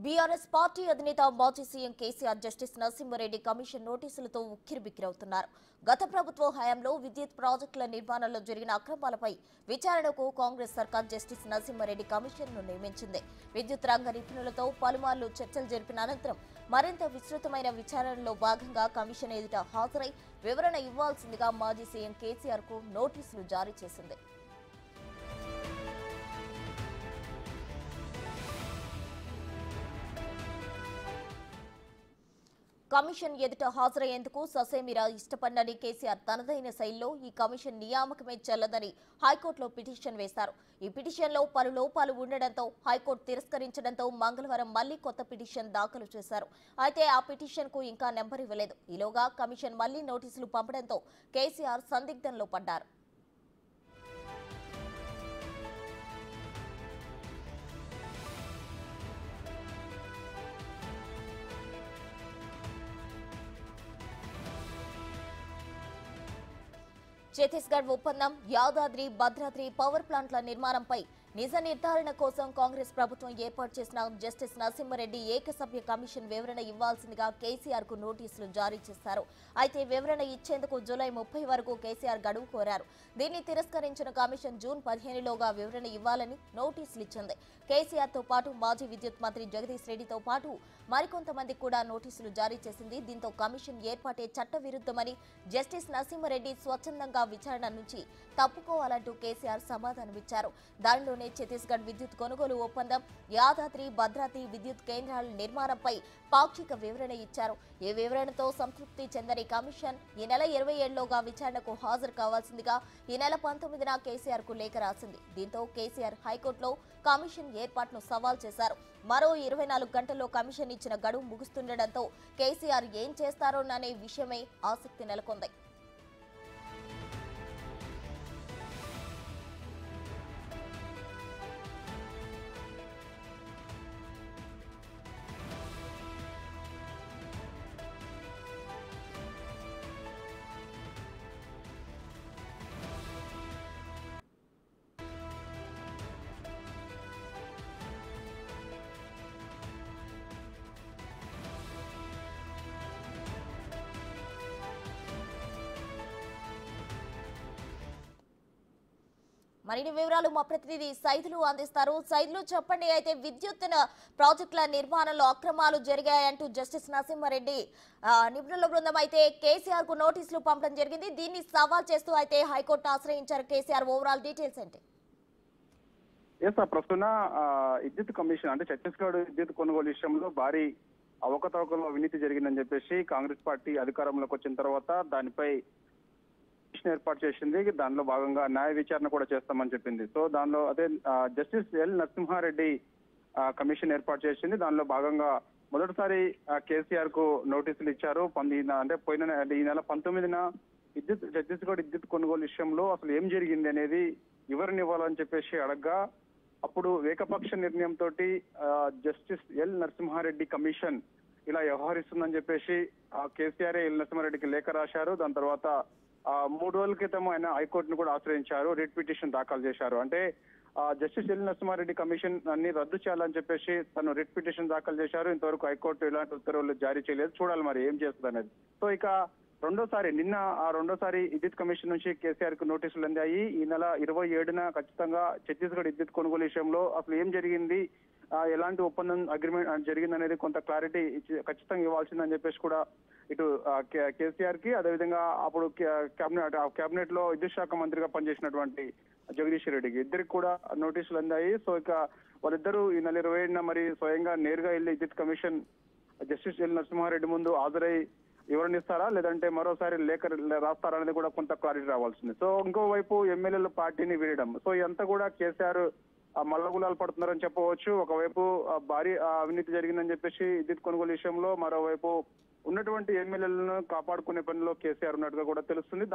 BRS party అధినేత మాజీ CM KCR justice Narasimha Reddy commission నోటీసులతో ఉక్కిరిబిక్కిరవుతున్నారు. గత ప్రభుత్వ హయాంలో విద్యుత్ ప్రాజెక్టుల నిర్మాణంలో జరిగిన అక్రమాలపై విచారణకు కాంగ్రెస్ సర్కార్ జస్టిస్ నరసింహారెడ్డి కమిషన్ను నియమించింది. విద్యుత్ రంగ నిపుణులతో పలుమార్లు చర్చలు జరిపిన అనంతరం మరింత విస్తృతమైన విచారణలో భాగంగా కమిషన్ ఎదుట హాజరై వివరణ ఇవ్వాల్సిందిగా మాజీ సీఎం కేసీఆర్ కు నోటీసులు జారీ చేసింది. కమిషన్ ఎదుట హాజరయ్యేందుకు ససేమిరా ఇష్టపడని కేసీఆర్ తనదైన శైలిలో ఈ కమిషన్ నియామకమే చెల్లదని హైకోర్టులో పిటిషన్ వేశారు. ఈ పిటిషన్లో పలు లోపాలు ఉండడంతో హైకోర్టు తిరస్కరించడంతో మంగళవారం మళ్లీ కొత్త పిటిషన్ దాఖలు చేశారు. అయితే ఆ పిటిషన్ కు ఇంకా నెంబర్ ఇవ్వలేదు. ఈలోగా కమిషన్ మళ్లీ నోటీసులు పంపడంతో కేసీఆర్ సందిగ్ధంలో పడ్డారు. ఛత్తీస్గఢ్ ఒప్పందం, యాదాద్రి భద్రాద్రి పవర్ ప్లాంట్ల నిర్మాణంపై నిజ నిర్ధారణ కోసం కాంగ్రెస్ ప్రభుత్వం ఏర్పాటు చేసిన జస్టిస్ నరసింహారెడ్డి ఏకసభ్య కమిషన్ వివరణ ఇవ్వాల్సిందిగా కేసీఆర్ కు నోటీసులు జారీ చేశారు. అయితే వివరణ ఇచ్చేందుకు జూలై 30 వరకు కేసీఆర్ గడువు కోరారు. దీన్ని తిరస్కరించిన కమిషన్ జూన్ 15లోగా వివరణ ఇవ్వాలని నోటీసులు ఇచ్చింది. కేసీఆర్ తో పాటు మాజీ విద్యుత్ మంత్రి జగదీష్ రెడ్డితో పాటు మరికొంతమందికి కూడా నోటీసులు జారీ చేసింది. దీంతో కమిషన్ ఏర్పాటే చట్టవిరుద్ధమని, జస్టిస్ నరసింహారెడ్డి స్వచ్ఛందంగా విచారణ నుంచి తప్పుకోవాలంటూ కేసీఆర్ సమాధానమిచ్చారు. దానిలోనే ఛత్తీస్గఢ్ విద్యుత్ కొనుగోలు ఒప్పందం, యాదాద్రి భద్రాద్రి విద్యుత్ కేంద్రాల నిర్మాణంపై పాక్షిక వివరణ ఇచ్చారు. ఈ వివరణతో సంతృప్తి చెందని కమిషన్ ఈ నెల 27లోగా విచారణకు హాజరు కావాల్సిందిగా ఈ నెల 19న కేసీఆర్ కు లేఖ రాసింది. దీంతో కేసీఆర్ హైకోర్టులో కమిషన్ ఏర్పాటును సవాల్ చేశారు. మరో 24 గంటల్లో కమిషన్ ఇచ్చిన గడువు ముగుస్తుండటంతో కేసీఆర్ ఏం చేస్తారోననే విషయమై ఆసక్తి నెలకొంది. మరిన్ని వివరాలు మా ప్రతినిధి సైదులు అందిస్తారు. సైదులు చెప్పండి. అయితే విద్యుత్ ప్రాజెక్టుల నిర్మాణంలో అక్రమాలు జరిగాయంటూ జస్టిస్ నరసింహారెడ్డి నిపుణుల బృందం అయితే కేసీఆర్ కు నోటీసులు పంపడం జరిగింది. దీన్ని సవాల్ చేస్తూ అయితే హైకోర్టును ఆశ్రయించారు కేసీఆర్. ఓవరాల్ డీటెయిల్స్ ఏంటి? ప్రస్తుత విద్యుత్ కమిషన్ అంటే ఛత్తీస్గఢ్ విద్యుత్ కొనుగోలు విషయంలో భారీ అవకతవకలో అవినీతి జరిగిందని చెప్పేసి కాంగ్రెస్ పార్టీ అధికారంలోకి వచ్చిన తర్వాత దానిపై ఏర్పాటు చేసింది. దానిలో భాగంగా న్యాయ విచారణ కూడా చేస్తామని చెప్పింది. సో దానిలో అదే జస్టిస్ ఎల్ నరసింహారెడ్డి కమిషన్ ఏర్పాటు చేసింది. దానిలో భాగంగా మొదటిసారి కేసీఆర్ కు నోటీసులు ఇచ్చారు. అంటే ఈ నెల 19న ఛత్తీస్గఢ్ విద్యుత్ కొనుగోలు విషయంలో అసలు ఏం జరిగింది అనేది వివరణ ఇవ్వాలని చెప్పేసి అడగ్గా అప్పుడు ఏకపక్ష నిర్ణయంతో జస్టిస్ ఎల్ నరసింహారెడ్డి కమిషన్ ఇలా వ్యవహరిస్తుందని చెప్పేసి కేసీఆర్ ఎల్ నరసింహారెడ్డికి లేఖ రాశారు. దాని తర్వాత 3 రోజుల క్రితం ఆయన హైకోర్టును కూడా ఆశ్రయించారు. రిట్ పిటిషన్ దాఖలు చేశారు. అంటే జస్టిస్ ఎల్ నరసింహారెడ్డి కమిషన్ అన్ని రద్దు చేయాలని చెప్పేసి తను రిట్ పిటిషన్ దాఖలు చేశారు. ఇంతవరకు హైకోర్టు ఎలాంటి ఉత్తర్వులు జారీ చేయలేదు. చూడాలి మరి ఏం చేస్తుంది అనేది. సో ఇక రెండోసారి విద్యుత్ కమిషన్ నుంచి కేసీఆర్ కు నోటీసులు అందాయి. ఈ నెల 27న ఖచ్చితంగా ఛత్తీస్గఢ్ విద్యుత్ కొనుగోలు విషయంలో అసలు ఏం జరిగింది, ఎలాంటి ఒప్పందం అగ్రిమెంట్ జరిగింది అనేది కొంత క్లారిటీ ఖచ్చితంగా ఇవ్వాల్సిందని చెప్పేసి కూడా ఇటు కేసీఆర్ కి, అదేవిధంగా అప్పుడు కేబినెట్ లో విద్యుత్ శాఖ మంత్రిగా పనిచేసినటువంటి జగదీష్ రెడ్డికి ఇద్దరికి కూడా నోటీసులు అందాయి. సో ఇక వాళ్ళిద్దరూ ఈ నెల 27న మరి స్వయంగా నేరుగా వెళ్లి విద్యుత్ కమిషన్ జస్టిస్ ఎల్ నరసింహారెడ్డి ముందు హాజరై వివరణ ఇస్తారా, లేదంటే మరోసారి లేఖ రాస్తారా అనేది కూడా కొంత క్లారిటీ రావాల్సింది. సో ఇంకోవైపు ఎమ్మెల్యేలు పార్టీని వీడడం, సో ఇదంతా కూడా కేసీఆర్ మల్లగులాలు పడుతున్నారని చెప్పవచ్చు. ఒకవైపు భారీ అవినీతి జరిగిందని చెప్పేసి విద్యుత్ కొనుగోలు విషయంలో, మరోవైపు ఉన్నటువంటి ఎమ్మెల్యేలను కాపాడుకునే పనిలో కేసీఆర్ ఉన్నట్టుగా కూడా తెలుస్తుంది.